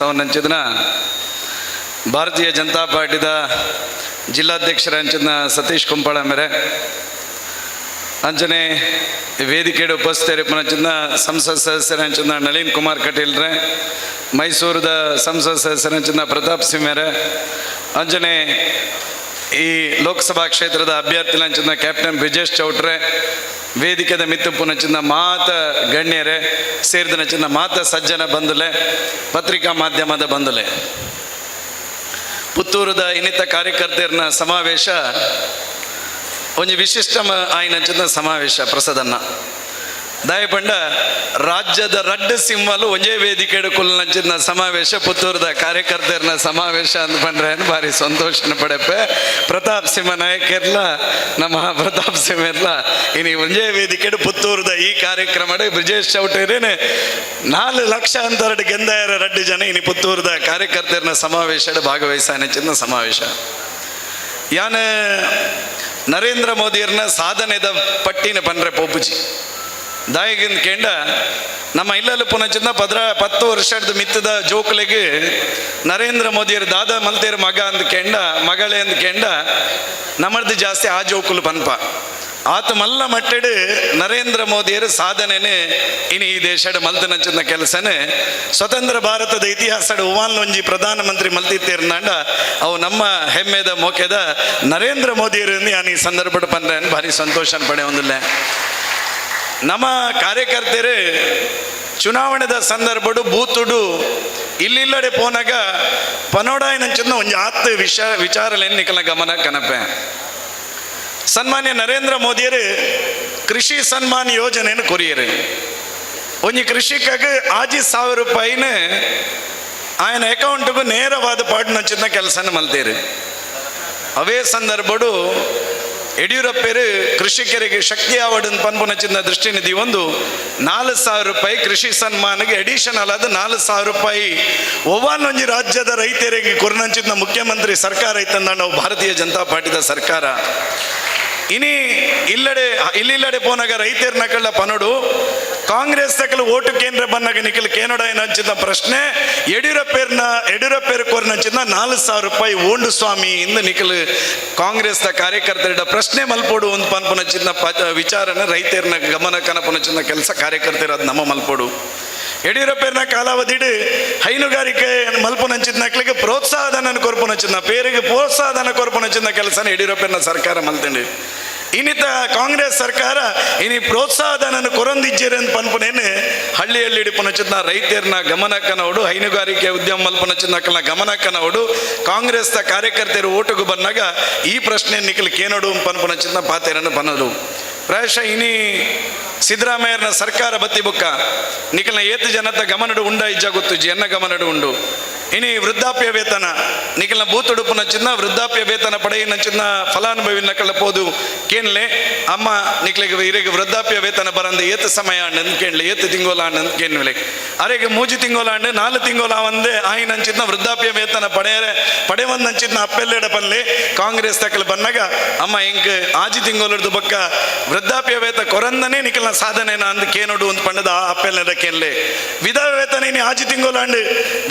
ನಂಚಿನ ಭಾರತೀಯ ಜನತಾ ಪಾರ್ಟಿದ ಜಿಲ್ಲಾಧ್ಯಕ್ಷರಂಚಿನ ಸತೀಶ್ ಕುಂಪಳ ಮೇರೆ ಅಂಚನೆ ವೇದಿಕೆಯ ಉಪಸ್ಥಿತರಿನ ಸಂಸತ್ ಸದಸ್ಯರಂಚಿನ ನಳಿನ್ ಕುಮಾರ್ ಕಟೀಲ್ರೆ, ಮೈಸೂರದ ಸಂಸತ್ ಸದಸ್ಯರಂಚಿನ ಪ್ರತಾಪ್ ಸಿಂಗ್ ಮೇರೆ, ಅಂಚನೆ ಈ ಲೋಕಸಭಾ ಕ್ಷೇತ್ರದ ಅಭ್ಯರ್ಥಿಲಂಚಿನ ಕ್ಯಾಪ್ಟನ್ ಬ್ರಿಜೇಶ್ ಚೌಟ್ರೆ, ವೇದಿಕೆದ ಮಿತ್ತುಪುನಚಿನ ಮಾತ ಗಣ್ಯರೇ ಸೇರಿದನಚಿನ ಮಾತ ಸಜ್ಜನ ಬಂಧುಲೆ, ಪತ್ರಿಕಾ ಮಾಧ್ಯಮದ ಬಂಧುಲೆ, ಪುತ್ತೂರದ ಇನ್ನಿತ ಕಾರ್ಯಕರ್ತರ ಸಮಾವೇಶ ಒಂದು ವಿಶಿಷ್ಟ ಆಯ್ನಂಚಿನ ಸಮಾವೇಶ ಪ್ರಸದನ್ನ ದಯಪಂಡ ರಾಜ್ಯದ ರಡ್ಡು ಸಿಂಹಲು ಒಂದೇ ವೇದಿಕೆ ಕುಲ್ನಂಚಿನ ಸಮಾವೇಶ ಪುತ್ತೂರದ ಕಾರ್ಯಕರ್ತರ ಸಮಾವೇಶ ಅಂತ ಬಂದ್ರೆ ಭಾರಿ ಸಂತೋಷನ ಪಡೆಪೆ. ಪ್ರತಾಪ್ ಸಿಂಹ ನಾಯಕರ್ಲ ನಮ್ಮ ಪ್ರತಾಪ್ ಸಿಂಹ ಇರ್ಲ ಇನಿ ಒಂದೇ ವೇದಿಕೆ ಪುತ್ತೂರದ ಈ ಕಾರ್ಯಕ್ರಮ ಬ್ರಿಜೇಶ್ ಚೌಟೇರೇನೆ 4 ಲಕ್ಷ ಅಂತರಡು ಗೆಂದಾಯರ ರಡ್ಡು ಜನ ಇನಿ ಪುತ್ತೂರದ ಕಾರ್ಯಕರ್ತರ ಸಮಾವೇಶ ಭಾಗವಹಿಸಿನ ಸಮಾವೇಶ ಯಾನ ನರೇಂದ್ರ ಮೋದಿಯರ್ನ ಸಾಧನೆದ ಪಟ್ಟಿನ ಪಂಡ್ರೆ ಪೋಪುಜಿ ದಾಯಿಗಿಂದ ಕೇಂಡ ನಮ್ಮ ಇಲ್ಲಲ್ಲಿ ಪುನಚಿಂದ 10 ವರ್ಷದ ಮಿತ್ತದ ಜೋಕುಲೆಗೆ ನರೇಂದ್ರ ಮೋದಿಯರ್ ದಾದಾ ಮಲ್ತೇರ್ ಮಗ ಅಂದ ಕೇಂಡ ಮಗಳೇ ಅಂದ ಕೇಂಡ ನಮ್ಮದು ಜಾಸ್ತಿ ಆ ಜೋಕುಲು ಪನ್ಪ ಆತ ಮಲ್ಲ ಮಟ್ಟಡು ನರೇಂದ್ರ ಮೋದಿಯರ ಸಾಧನೆನೇ ಇನ್ನು ಈ ದೇಶದ ಮಲ್ತನಂಚಿನ ಕೆಲಸನೇ ಸ್ವತಂತ್ರ ಭಾರತದ ಇತಿಹಾಸದ ಒಂಜಿ ಪ್ರಧಾನಮಂತ್ರಿ ಮಲ್ತಿತ್ತೇರ್ನಾಂಡ ಅವು ನಮ್ಮ ಹೆಮ್ಮೆದ ಮೋಕೆದ ನರೇಂದ್ರ ಮೋದಿಯರಿಂದ ನಾನು ಈ ಸಂದರ್ಭದ ಪಂದ್ರೆ ಭಾರಿ ಸಂತೋಷ ಪಡೆ ಒಂದಿಲ್ಲ. ನಮ್ಮ ಕಾರ್ಯಕರ್ತರು ಚುನಾವಣೆದ ಸಂದರ್ಭಡು ಬೂತುಡು ಇಲ್ಲಿಲ್ಲಡೆ ಪೋನಾಗ ಪನೋಡಾಯನಂಚಿನ ಒಂದು ಆತ್ ವಿಚಾರಲೆನ್ನಿಕಲ ಗಮನ ಕನಪೆ. ಸನ್ಮಾನ್ಯ ನರೇಂದ್ರ ಮೋದಿಯರು ಕೃಷಿ ಸನ್ಮಾನ್ ಯೋಜನೆಯನ್ನು ಕೊರಿಯರು ಒಂಜಿ ಕೃಷಿಕಗೆ 1000 ರೂಪಾಯಿನ ಆಯನ ಅಕೌಂಟ್ಗೂ ನೇರವಾದ ಪಾಡ್ನಂಚಿನ ಕೆಲಸನ ಮಲ್ತೇರು. ಅವೇ ಸಂದರ್ಭಡು ಯಡಿಯೂರಪ್ಪರು ಕೃಷಿಕರಿಗೆ ಶಕ್ತಿ ಆವಡನ್ ಪನ್ಪುನಚಿನ ದೃಷ್ಟಿನಿಧಿ ಒಂದು 4000 ರೂಪಾಯಿ ಕೃಷಿ ಸನ್ಮಾನಿಗೆ ಅಡಿಷನಲ್ ಆದ 4000 ರೂಪಾಯಿ ಒವ್ವಾನೊಂಜಿ ರಾಜ್ಯದ ರೈತರಿಗೆ ಕೊರ್ನಂಚಿನ ಮುಖ್ಯಮಂತ್ರಿ ಸರ್ಕಾರ ಇತ್ತಂದ ನಾವು ಭಾರತೀಯ ಜನತಾ ಪಾರ್ಟಿದ ಸರ್ಕಾರ ಇನಿ ಇಲ್ಲಿಲ್ಲಡೆ ಪೋನಾಗ ರೈತರ ನಕಳ ಪನಡು ಕಾಂಗ್ರೆಸ್ ತಕಲು ಓಟು ಕೇಂದ್ರ ಬನ್ನಾಗ ನಿಖಿಲ್ ಕೇನಡ ಏನಂಚಿನ ಪ್ರಶ್ನೆ ಯಡಿಯೂರಪ್ಪೇರ್ ಕೋರ್ನಂಚಿನ 4000 ರೂಪಾಯಿ ಓಂಡು ಸ್ವಾಮಿ ಇಂದ ನಿಖಿಲ್ ಕಾಂಗ್ರೆಸ್ ಕಾರ್ಯಕರ್ತರ ಪ್ರಶ್ನೆ ಮಲ್ಪೋಡು ಒಂದು ಪನ್ಪುನಚಿನ ವಿಚಾರನ ರೈತರನ್ನ ಗಮನ ಕನಪುನಚಿನ ಕೆಲಸ ಕಾರ್ಯಕರ್ತರ ಅದು ನಮ್ಮ ಮಲ್ಪೋಡು ಯಡಿಯೂರಪ್ಪನ ಕಾಲಾವಧಿಡು ಹೈನುಗಾರಿಕೆ ಮಲ್ಪುನಂಚಿನಕ್ಲಿಗೆ ಪ್ರೋತ್ಸಾಹಧನ ಕೊರ್ಪುನಚಿನ ಪೇರಿಗೆ ಪ್ರೋತ್ಸಾಹಧನ ಕೊರ್ಪುನಚಿನ ಕೆಲಸನ ಯಡಿಯೂರಪ್ಪನ ಸರ್ಕಾರ ಮಲ್ತಂಡು. ಇನ್ನಿತ ಕಾಂಗ್ರೆಸ್ ಸರ್ಕಾರ ಇನಿ ಪ್ರೋತ್ಸಾಹಧನ ಕೊರೊಂದಿಜ್ಜೇರೆಂದು ಪನ್ಪುನೇನು ಹಳ್ಳಿಯಲ್ಲಿ ಇಡಿಪುನಚಿನ ರೈತರನ್ನ ಗಮನಕ್ಕನವಡು ಹೈನುಗಾರಿಕೆ ಉದ್ಯಮ ಮಲ್ಪುನಚಿನಕಲ್ನ ಗಮನಕ್ಕನವಡು ಕಾಂಗ್ರೆಸ್ ಕಾರ್ಯಕರ್ತರು ಓಟುಗೂ ಬಂದಾಗ ಈ ಪ್ರಶ್ನೆ ನಿಖಿಲ್ ಕೇನೋಡು ಪನ್ಪುನಚಿನ ಪಾತೆರನ್ನು ಪನ್ನೋದು ಪ್ರಾಯಶಃ ಇನಿ ಸಿದ್ದರಾಮಯ್ಯನ ಸರ್ಕಾರ ಬತ್ತಿ ಬುಕ್ಕ ನಿಖಲ್ನ ಏತು ಜನತ ಗಮನಡು ಉಂಡ ಇಜ್ಜ ಗೊತ್ತು ಎನ್ನ ಗಮನಡು ಉಂಡು. ಇನಿ ವೃದ್ಧಾಪ್ಯ ವೇತನ ನಿಖಲ್ನ ಬೂತುಡುಪುನ ಚಿನ್ನ ವೃದ್ಧಾಪ್ಯ ವೇತನ ಪಡೆಯಿನ ಚಿನ್ನ ಫಲಾನುಭವಿನ ಕಳಪೋದು ಕೇನ್ಲೆ ಅಮ್ಮ ನಿಖಲಿಗೆ ಇರಿಗೆ ವೃದ್ಧಾಪ್ಯ ವೇತನ ಬರಂದ ಏತು ಸಮಯ ಅಂಡ್ ಕೇಳಲಿ ಏತು ತಿಂಗೋಲಾಂಡ್ ಅಂತ ಕೇನ್ಲೆ ಅರೆಗೆ 3 ತಿಂಗೋಲಾಂಡ್ 4 ತಿಂಗೋಲ ಒಂದೇ ಆಯಿನಂಚಿನ ವೃದ್ಧಾಪ್ಯ ವೇತನ ಪಡೆವಂದಂಚಿನ ಅಪ್ಪೆಲ್ಲೆಡ ಪಲ್ಲೆ ಕಾಂಗ್ರೆಸ್ ತಕಲ್ ಬಂದಾಗ ಅಮ್ಮ ಹಿಂಗೆ 6 ತಿಂಗೋಲದ ಬಕ್ಕ ವೃದ್ಧಾಪ್ಯ ವೇತನ ಕೊರಂದನೇ ನಿಖಲ್ನ ಸಾಧನೆನ ಅಂದ್ ಕೇನೋಡು ಒಂದು ಪಂಡದ ಅಪ್ಪೆಲ್ಲೆಡ ಕೇನ್ಲೆ ವಿಧವ ವೇತನ ಇನಿ 6 ತಿಂಗೋಲಾಂಡ್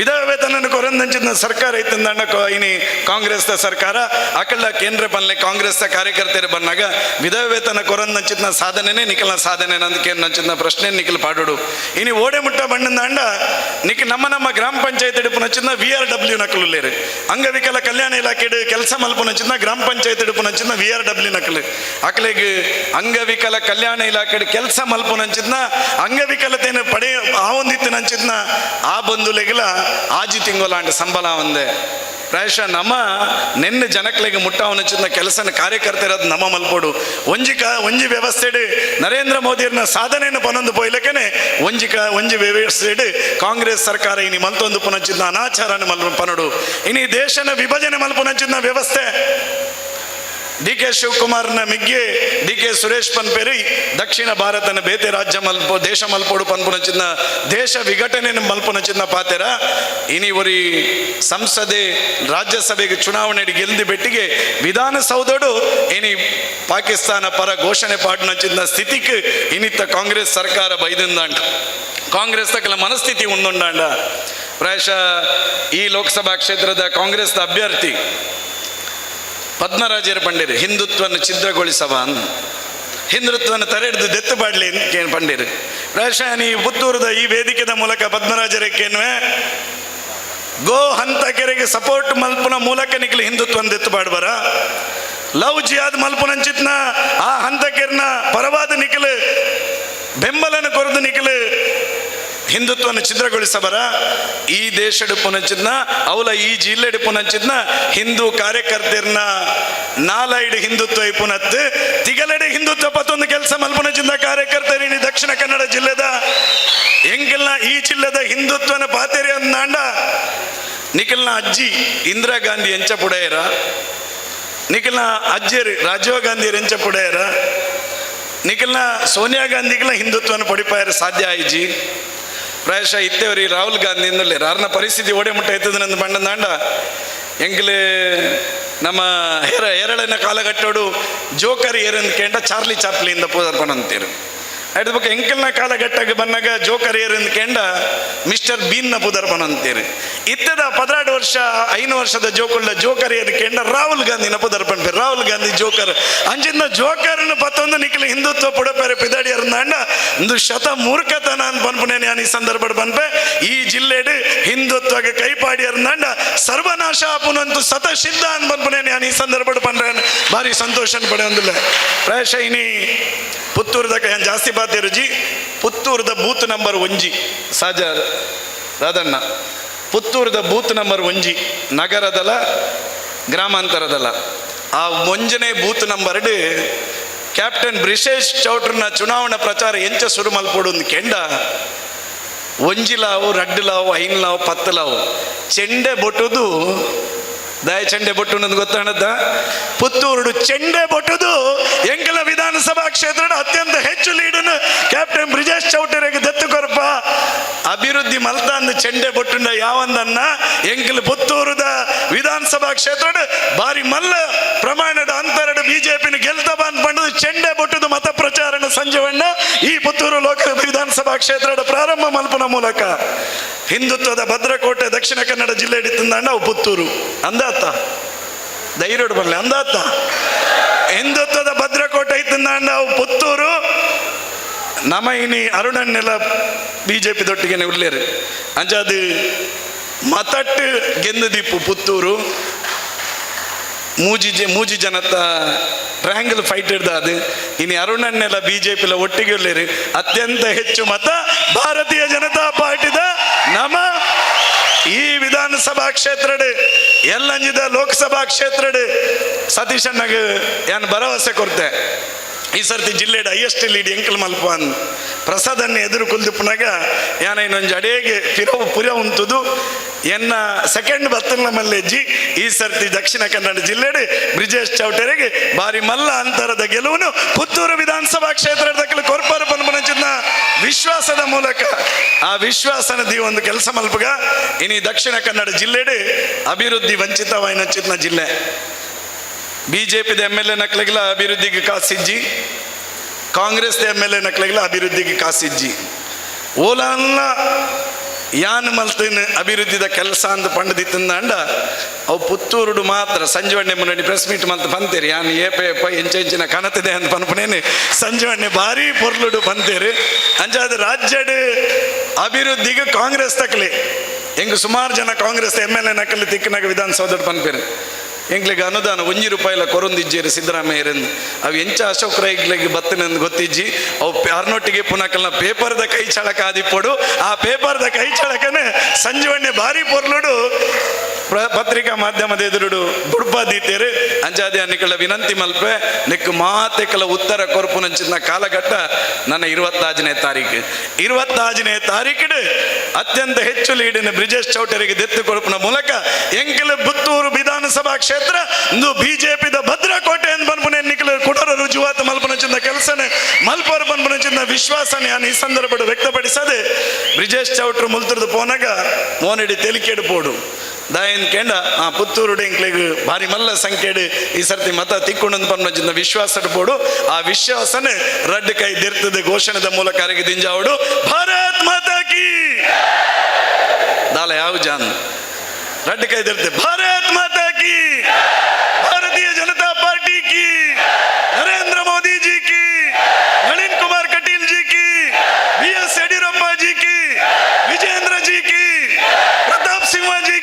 ವಿಧವ ವೇತನ ಕೊರಂದಂಚಿನ ಸರ್ಕಾರ ಇತ್ತಂದಂಡ ಇನಿ ಕಾಂಗ್ರೆಸ್ ಸರ್ಕಾರ ಅಕಲ್ಲ ಕೇಂದ್ರ ಪನ್ಲೆ ಕಾಂಗ್ರೆಸ್ ಕಾರ್ಯಕರ್ತರು ಬಂದಾಗ ವಿಧವ ವೇತನ ಕೊರಂದಂಚಿನ ಸಾಧನೆನೇ ನಿಖಲ್ನ ಸಾಧನೆ ನಂದು ಕೇಂದ್ರ ಪ್ರಶ್ನೆ ನಿಖಿಲ್ ಪಾಡೋಡು ಇನಿ ಓಡೆ ಮುಟ್ಟ ಬಣ್ಣದ ನಿಖಿಲ್ ನಮ್ಮ ಗ್ರಾಮ ಪಂಚಾಯತ್ ಇಡುಪುನಚಿನ VRW ನಕಲು ಅಂಗವಿಕಲ ಕಲ್ಯಾಣ ಇಲಾಖೆ ಕೆಲಸ ಮಲ್ಪುನಚಿನ ಗ್ರಾಮ ಪಂಚಾಯತ್ ಇಡುಪುನಚಿನ VRW ನಕಲು ಅಕಲೆಗೆ ಅಂಗವಿಕಲ ಕಲ್ಯಾಣ ಇಲಾಖೆ ಕೆಲಸ ಮಲ್ಪುನಂಚಿನ ಅಂಗವಿಕಲತೆಯನ್ನು ಪಡೆ ಆವೊಂದಿತ್ತಿನಂಚಿನ ಆ ಬಂಧುಲೆಗಳ 6 ತಿಂಗೋಲಾಂಡ್ ಸಂಬಳ ಒಂದೇ. ಪ್ರಾಯಶಃ ನಮ್ಮ ನೆನ್ನೆ ಜನಕ್ಲಿಗೆ ಮುಟ್ಟಾವನಚಿನ ಕೆಲಸನ ಕಾರ್ಯಕರ್ತರದು ನಮ್ಮ ಮಲ್ಪೋಡು ಒಂಜಿ ವ್ಯವಸ್ಥೆಡು ನರೇಂದ್ರ ಮೋದಿಯರ್ನ ಸಾಧನೆಯನ್ನು ಪನೊಂದು ಪೋಯ್ಲಕ್ಕನೆ ಒಂಜಿ ವ್ಯವಸ್ಥೆಡು ಕಾಂಗ್ರೆಸ್ ಸರ್ಕಾರ ಇನಿ ಮಲ್ತೊಂದು ಪುನಚಿನ ಅನಾಚಾರನ ಪನಡು ಇನಿ ದೇಶನ ವಿಭಜನೆ ಮಲ್ಪುನಚಿನ ವ್ಯವಸ್ಥೆ DK ಶಿವಕುಮಾರ್ನ ಮಿಗ್ಗೆ DK ಸುರೇಶ್ ಪನ್ಪೇರಿ ದಕ್ಷಿಣ ಭಾರತನ ಬೇತೆ ರಾಜ್ಯ ದೇಶ ಮಲ್ಪೋಡು ಪನ್ಪುನಚಿನ ದೇಶ ವಿಘಟನೆ ಮಲ್ಪುನಚಿನ ಪಾತೆರ ಇನಿ ಒರಿ ಸಂಸದೆ ರಾಜ್ಯಸಭೆಗೆ ಚುನಾವಣೆ ಗೆಲ್ದಿ ಬೆಟ್ಟಿಗೆ ವಿಧಾನಸೌಧಡು ಇನಿ ಪಾಕಿಸ್ತಾನ ಪರ ಘೋಷಣೆ ಪಾಡ್ನಚಿನ ಸ್ಥಿತಿಗೆ ಇನ್ನಿತ್ತ ಕಾಂಗ್ರೆಸ್ ಸರ್ಕಾರ ಬೈದಿಂದಾಂಡ ಕಾಂಗ್ರೆಸ್ ತಕ್ಕಲ ಮನಸ್ಥಿತಿ ಉಂದುಂಡಾಂಡ ಪ್ರಾಯಶಃ ಈ ಲೋಕಸಭಾ ಕ್ಷೇತ್ರದ ಕಾಂಗ್ರೆಸ್ದ ಅಭ್ಯರ್ಥಿ ಪದ್ಮರಾಜರು ಪಂಡಿರು ಹಿಂದುತ್ವವನ್ನು ಛಿದ್ರಗೊಳಿಸವ ಹಿಂದುತ್ವವನ್ನು ತರೆಹಿಡಿದು ದೆತ್ತು ಬಾಡ್ಲಿ ಅಂತ ಪಂಡಿರು. ಪ್ರಾಯಶಃ ನೀ ಪುತ್ತೂರದ ಈ ವೇದಿಕೆದ ಮೂಲಕ ಪದ್ಮರಾಜರಕ್ಕೇನುವೆ ಗೋ ಹಂತಕೆರೆಗೆ ಸಪೋರ್ಟ್ ಮಲ್ಪುನ ಮೂಲಕ ನಿಖಲು ಹಿಂದುತ್ವವನ್ನು ದೆತ್ತು ಬಾಡ್ಬಾರ ಲವ್ ಜಿಯಾದ್ ಮಲ್ಪುನಂಚಿತ್ನ ಆ ಹಂತಕೆರ್ನ ಪರವಾದ ನಿಖಲು ಬೆಂಬಲನ ಕೊರದು ನಿಖಲು ಹಿಂದುತ್ವವನ್ನು ಛಿದ್ರಗೊಳಿಸಬರ ಈ ದೇಶಡುಪುನಂಚಿದ್ನ ಅವಲ ಈ ಜಿಲ್ಲೆಡುಪುನಂಚಿದ್ನ ಹಿಂದೂ ಕಾರ್ಯಕರ್ತೆರ್ನ ನಾಲೈಡ್ ಹಿಂದುತ್ವ ಇಪುನತ್ ತಿಗಲೆಡೆ ಹಿಂದುತ್ವ ಪತ್ತೊಂದು ಕೆಲಸ ಮಲ್ಪುನಂಚಿದ್ದ ಕಾರ್ಯಕರ್ತರಿನಿ ದಕ್ಷಿಣ ಕನ್ನಡ ಜಿಲ್ಲೆದ ಎಂಕಲ್ನ ಈ ಜಿಲ್ಲೆದ ಹಿಂದುತ್ವನ ಪಾತೆರೆ ಅಂದಾಂಡ ನಿಖಲ್ನ ಅಜ್ಜಿ ಇಂದಿರಾ ಗಾಂಧಿ ಎಂಚ ಪುಡೆಯರ ನಿಖಲ್ನ ಅಜ್ಜಿಯರು ರಾಜೀವ್ ಗಾಂಧಿ ಎಂಚ ಪುಡೆಯರ ನಿಖಲ್ನ ಸೋನಿಯಾ ಗಾಂಧಿಗಳ ಹಿಂದುತ್ವನ ಪಡಿಪಾಯರ ಸಾಧ್ಯ ಆಯ್ಜಿ. ಪ್ರಾಯಶಃ ಇತ್ತೇವ್ರಿ ರಾಹುಲ್ ಗಾಂಧಿ ಇಂದಲೇ ರಾರ್ನ ಪರಿಸ್ಥಿತಿ ಓಡೆ ಮುಟ್ಟ ಎತ್ತದನಂದು ಬಣ್ಣದಾಂಡ ಎಂಗ್ಲೆ ನಮ್ಮ ಎರಡನೇ ಕಾಲಘಟ್ಟೋಡು ಜೋಕರ್ ಏರಂದು ಕೇಂಡ ಚಾರ್ಲಿ ಚಾಪ್ಲಿಯಿಂದ ಪೂಜಾರ್ಪಣ ಅಂತೀರು. ಅದ್ರ ಬಗ್ಗೆ ಎಂಕಲ್ನ ಕಾಲಘಟ್ಟಕ್ಕೆ ಬಂದಾಗ ಜೋಕರ್ ಏರಂದು ಕೇಂಡ ಮಿಸ್ಟರ್ ಬೀನ್ನ ಪುದರ್ಪಣ ಅಂತೀರಿ. ಇತ್ತದ 16 ವರ್ಷ 5 ವರ್ಷದ ಜೋಕುಳ್ಳ ಜೋಕರ್ ಏರ್ ಕೇಂಡ ರಾಹುಲ್ ಗಾಂಧಿನ ಪುದರ್ಪಣ ಪೇರು ರಾಹುಲ್ ಗಾಂಧಿ ಜೋಕರ್ ಅಂಚಿಂದ ಜೋಕರ್ನ ಪತ್ತೊಂದು ನಿಖಿಲು ಹಿಂದುತ್ವ ಪುಡಪೇರೆ ಪಿದಾಡಿ ಅರ್ನಾಂಡ ಒಂದು ಶತ ಮೂರ್ಖತನ ಅಂತ ಪನ್ಪುನೇನೆ ಈ ಸಂದರ್ಭ ಬಂದ್ಪೆ ಈ ಜಿಲ್ಲೆಡು ಹಿಂದುತ್ವಗೆ ಕೈಪಾಡಿ ಅರ್ನಾಂಡ ಸರ್ವನಾಶ ಆಪುನಂತೂ ಸತ ಸಿದ್ಧ ಅಂತ ಪನ್ಪುನೇನೆ ಈ ಸಂದರ್ಭ ಪಂಡ್ರೆ ಭಾರಿ ಸಂತೋಷ ಪಡೆಯೊಂದಿಲ್ಲ. ಪ್ರಾಯಶಃ ಇನಿ ಪುತ್ತೂರ್ದಾಗ ಜಾಸ್ತಿ ಬಾತಿರುಜಿ ಪುತ್ತೂರದ ಬೂತ್ ನಂಬರ್ 1 ಸಹಜ ರಾಧಣ್ಣ ಪುತ್ತೂರದ ಬೂತ್ ನಂಬರ್ 1 ನಗರದಲ್ಲ ಗ್ರಾಮಾಂತರದಲ್ಲ ಆ 1ನೇ ಬೂತ್ ನಂಬರ್ ಕ್ಯಾಪ್ಟನ್ ಬ್ರಿಜೇಶ್ ಚೌಟ್ರನ ಚುನಾವಣಾ ಪ್ರಚಾರ ಎಂಚ ಶುರು ಮಲ್ಪೋಡು ಕೆಂಡ 1 ಲಾವು 2 ಲಾವು 5 ಲಾವು 10 ಲಾವು ಚೆಂಡೆ ಬೊಟ್ಟುದು ದಯ ಚೆಂಡೆ ಬೊಟ್ಟು ಅನ್ನೋದು ಗೊತ್ತಾಣದ ಪುತ್ತೂರು ಚೆಂಡೆ ಬೊಟ್ಟುದು ಎಂಕಲ ವಿಧಾನಸಭಾ ಕ್ಷೇತ್ರದ ಅತ್ಯಂತ ಹೆಚ್ಚು ಲೀಡನ್ನು ಕ್ಯಾಪ್ಟನ್ ಬ್ರಿಜೇಶ್ ಚೌಟರಿಗೆ ದತ್ತು ಕೊರಪ ಅಭಿವೃದ್ಧಿ ಮಲ್ತಾಂದು ಚೆಂಡೆ ಬೊಟ್ಟುಂಡ ಯಾವಂದನ್ನ ಎಂಕಲ್ ಪುತ್ತೂರದ ವಿಧಾನಸಭಾ ಕ್ಷೇತ್ರದ ಬಾರಿ ಮಲ್ಲ ಪ್ರಮಾಣದ ಅಂತರಡು ಬಿಜೆಪಿನ ಗೆಲ್ತಬ ಅನ್ಪಂಡು ಚೆಂಡೆ ಬೊಟ್ಟುದು ಮತ ಪ್ರಚಾರಣ ಸಂಜೆವಣ್ಣ ಈ ಪುತ್ತೂರು ಲೋಕ ವಿಧಾನಸಭಾ ಕ್ಷೇತ್ರದ ಪ್ರಾರಂಭ ಮಲ್ಪನ ಮೂಲಕ ಹಿಂದುತ್ವದ ಭದ್ರಕೋಟೆ ದಕ್ಷಿಣ ಕನ್ನಡ ಜಿಲ್ಲೆ ಹಿಡಿತಂದಾಂಡ ಅವು ಪುತ್ತೂರು ಅಂದಾತ ಧೈರ್ಯ ಬರಲಿ ಅಂದಾತ ಹಿಂದುತ್ವದ ಭದ್ರಕೋಟೆ ಇತ್ತಂದಾಂಡ ಅವು ಪುತ್ತೂರು ನಮ ಇನಿ ಅರುಣನ್ನೆಲ್ಲ ಬಿಜೆಪಿ ದೊಟ್ಟಿಗೆ ಉಳ್ಳೇರು ಅಂಚಾದು ಮತಟ್ಟು ಗೆಂದದೀಪು ಪುತ್ತೂರು ಮೂಜಿ ಜನತ ಟ್ರಯಾಂಗಲ್ ಫೈಟ್ ಹಿಡ್ದ ಅದು ಇನ್ನು ಅರುಣನ್ನೆಲ್ಲ ಬಿಜೆಪಿಲ ಒಟ್ಟಿಗೆ ಉಳ್ಳೇರು ಅತ್ಯಂತ ಹೆಚ್ಚು ಮತ ಭಾರತೀಯ ಜನತಾ ಪಾರ್ಟಿದ ನಮ ಈ ವಿಧಾನಸಭಾ ಕ್ಷೇತ್ರಡ್ ಎಲ್ಲಂಜಿದ ಲೋಕಸಭಾ ಕ್ಷೇತ್ರಡ್ ಸತೀಶ್ ಅಣ್ಣಗೆ ಏನು ಭರವಸೆ ಕೊಡ್ತೆ ಈ ಸರ್ತಿ ಜಿಲ್ಲೆಡ್ ಹೈಯೆಸ್ಟ್ ಲೀಡ್ ಎಂಕಲ್ ಮಲ್ಪನ್ ಪ್ರಸಾದನ್ನ ಎದುರು ಕುಲ್ದುಪ್ಪನಾಗ ಯಾನ ಇನ್ನೊಂದು ಅಡೇಗೆ ಪುರ ಉಂಟುದು ಎನ್ನ ಸೆಕೆಂಡ್ ಬತ್ತಲ ಮಲ್ಲೆಜ್ಜಿ ಈ ಸರ್ತಿ ದಕ್ಷಿಣ ಕನ್ನಡ ಜಿಲ್ಲೆಡ್ ಬ್ರಿಜೇಶ್ ಚೌಟರಿಗೆ ಬಾರಿ ಮಲ್ಲ ಅಂತರದ ಗೆಲುವನ್ನು ಪುತ್ತೂರು ವಿಧಾನಸಭಾ ಕ್ಷೇತ್ರದ ಕೊರ್ಪಾರ ಪನ್ಪನಚಿನ ವಿಶ್ವಾಸದ ಮೂಲಕ ಆ ವಿಶ್ವಾಸನದಿ ಒಂದು ಕೆಲಸ ಮಲ್ಪಗ ಇನಿ ದಕ್ಷಿಣ ಕನ್ನಡ ಜಿಲ್ಲೆಡ್ ಅಭಿವೃದ್ಧಿ ವಂಚಿತವಾಯಿನ ಜಿಲ್ಲೆ ಬಿಜೆಪಿದ MLA ನಕ್ಲೆಗಳ ಅಭಿವೃದ್ಧಿಗೆ ಕಾಸಿಜ್ಜಿ ಕಾಂಗ್ರೆಸ್ MLA ನಕ್ಲೆಗಳ ಅಭಿವೃದ್ಧಿಗೆ ಕಾಸಿಜ್ಜಿ ಓಲನ್ನ ಯಾನ್ ಮಲ್ತಿನ ಅಭಿವೃದ್ಧಿದ ಕೆಲಸ ಅಂತ ಪಂಡದಿತ್ತಂದ ಅವು ಪುತ್ತೂರುಡು ಮಾತ್ರ ಸಂಜೆವಣ್ಣೆ ಮುನ್ನಡಿ ಪ್ರೆಸ್ ಮೀಟ್ ಮಲ್ತ ಬಂತೇರಿ ಯಾನ್ ಏಪ ಎಂಚಿನ ಕನತಿದೆ ಅಂತ ಪನ್ಪನೇನು ಸಂಜೆವಣ್ಣೆ ಭಾರಿ ಪೊರ್ಲುಡು ಬಂತೇರಿ ಅಂಚಾದ ರಾಜ್ಯಡ್ ಅಭಿವೃದ್ಧಿಗೆ ಕಾಂಗ್ರೆಸ್ ತಕ್ಕಲಿ ಹೆಂಗೆ ಸುಮಾರು ಜನ ಕಾಂಗ್ರೆಸ್ MLA ನಕ್ಕಲಿ ತಿಕ್ಕನಾಗ ವಿಧಾನಸೌಧ ಪನ್ಪೇರು ಎಂಗ್ಲಿಗೆ ಅನುದಾನ ₹1 ಕೊರೊಂದಿಜ್ಜೇರಿ ಸಿದ್ದರಾಮಯ್ಯರೆಂದು ಅವು ಎಂಚ ಅಶೋಕ್ ರೈಗ್ಲಿಗೆ ಬತ್ತನೆಂದು ಗೊತ್ತಿಜ್ಜಿ ಅವು ಯಾರನೊಟ್ಟಿಗೆ ಪುನಕಲ್ನ ಪೇಪರ್ದ ಕೈ ಚಳಕ ಆದಿಪ್ಪಡು ಆ ಪೇಪರ್ದ ಕೈ ಚಳಕನೆ ಸಂಜೆವಣ್ಣೆ ಭಾರಿ ಪೊರ್ಲುಡು ಪತ್ರಿಕಾ ಮಾಧ್ಯಮದ ಎದುರುಡು ಬುಡ್ಬಾದೀತೇರು ಅಂಜಾದೆ ಅನ್ನಿಕಳ ವಿನಂತಿ ಮಲ್ಪೆ ನಿಕ್ ಮಾತೆಕಲ ಉತ್ತರ ಕೊರ್ಪುನಂಚಿನ ಕಾಲಘಟ್ಟ ನನ್ನ 26ನೇ ತಾರೀಕು ಅತ್ಯಂತ ಹೆಚ್ಚು ಲೀಡಿನ ಬ್ರಿಜೇಶ್ ಚೌಟರಿಗೆ ದೆತ್ತು ಕೊರಪುನ ಮೂಲಕ ಎಂಕಲ ಪುತ್ತೂರು ವಿಧಾನಸಭಾ ಕ್ಷೇತ್ರ ಇಂದು ಬಿಜೆಪಿದ ಭದ್ರಕೋಟೆ ಎಂದು ಬನ್ಪುನೆ ಎನ್ನಿಕಲು ಕುಡರ ರುಜುವಾತು ಮಲ್ಪನಚಿನ ಕೆಲಸನೆ ಮಲ್ಪರು ಬನ್ಪನಚಿನ ವಿಶ್ವಾಸನೆ ನಾನು ಈ ಸಂದರ್ಭ ವ್ಯಕ್ತಪಡಿಸದೆ ಬ್ರಿಜೇಶ್ ಚೌಟ್ರು ಮುಲ್ತುರ್ದು ಪೋನಾಗ ಮೋನಿಡಿ ತೆಲಿಕೆಡು ಪೋಡು ದಾಯನ್ ಕೇಂಡ ಆ ಪುತ್ತೂರು ಎಂಕ್ಲೆಗ್ ಭಾರಿ ಮಲ್ಲ ಸಂಖ್ಯೆಡು ಈ ಸರ್ತಿ ಮತ ತಿಕ್ಕೊಂಡು ಪನ್ಪನಚಿನ ವಿಶ್ವಾಸ ಪೋಡು ಆ ವಿಶ್ವಾಸನೆ ರಡ್ಡು ಕೈ ದಿರ್ತದೆ ಘೋಷಣೆದ ಮೂಲಕ ದಿಂಜಾವಡು ಭಾರತ್ ಮಾತಾ ಕಿ ಕಾಲ ಯಾವ ಜಾನ್ ರಡ್ಡು ಕೈದಿರ್ತೆ ಭಾರತ್ ಮಾತಾ ಕಿ, ಭಾರತೀಯ ಜನತಾ ಪಾರ್ಟಿ ಕಿ, ನರೇಂದ್ರ ಮೋದಿ ಜಿ ಕಿ, ನಳಿನ್ ಕುಮಾರ್ ಕಟೀಲ್ ಜಿ ಕಿ, BS ಯಡಿಯೂರಪ್ಪ ಜಿ ಕಿ, ವಿಜೇಂದ್ರ ಜಿ ಕಿ, ಪ್ರತಾಪ್ ಸಿಂಹ ಜಿ